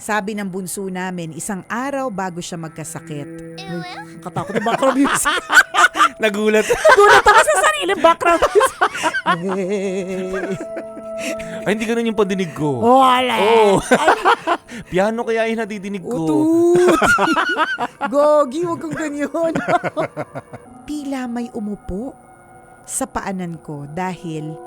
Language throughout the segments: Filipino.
Sabi ng bunso namin, isang araw bago siya magkasakit. Ay, katakot yung background music. Nagulat. Nagulat ako sa sariling background music. Ay, hindi ganun yung pandinig ko. Wala. Oh. Piano kaya yung nadidinig ko. Utut. Gogi, huwag kang ganyan. Tila may umupo sa paanan ko dahil...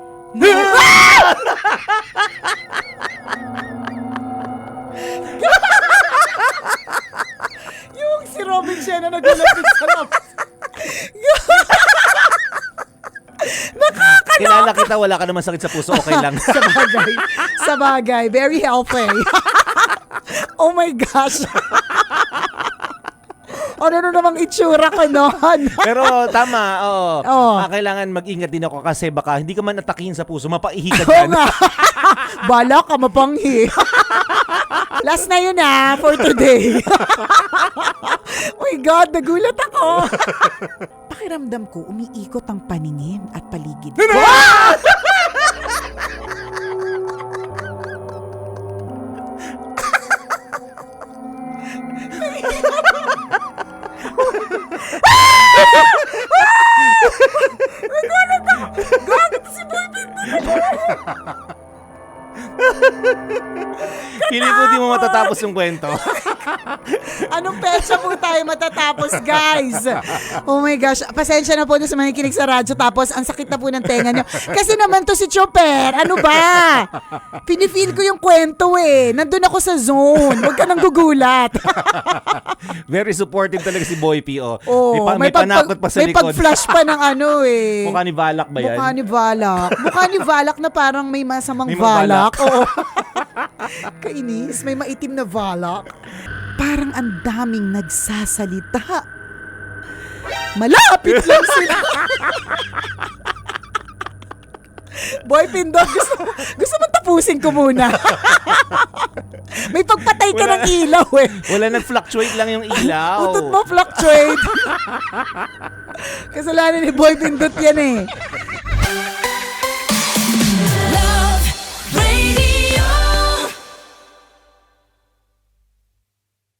Yung si Robin siya na naglalapit sa labas. Kilala kita, wala ka naman sakit sa puso, okay lang. Sa bagay. Very healthy. Oh my gosh. Ano namang itsura ko noon? Pero tama, oo. Oo. Kailangan mag-ingat din ako kasi baka hindi ka man atakihin sa puso, mapaihi ka Oo dyan. nga. Bala ka mapanghi. Last na yun for today. Oh my God, nagulat ako. Pakiramdam ko, umiikot ang paningin at paligid ko. Pili ko di mo matatapos yung kwento. Anong petsa po tayo matatapos, guys? Oh my gosh. Pasensya na po na sa mga nakikinig sa radyo tapos ang sakit na po ng tenga nyo. Kasi naman to si Chopper. Ano ba? Pinifeel ko yung kwento Nandun ako sa zone. Huwag ka nang gugulat. Very supportive talaga si Boy P. Oh. Oh, may panakot pa sa may likod. pag-flash pa ng Mukha ni Balak ba yan? Mukha ni Balak. Mukha ni Balak na parang may masamang May balak. mabalak. Oo. Kainis, may maitim na balak. Parang ang daming nagsasalita. Malapit lang sila. Boy Pindot, gusto mo tapusin ko muna. May pagpatay ka ng ilaw Wala, nag-fluctuate lang yung ilaw. Utot mo fluctuate. Kasalanan ni Boy Pindot yan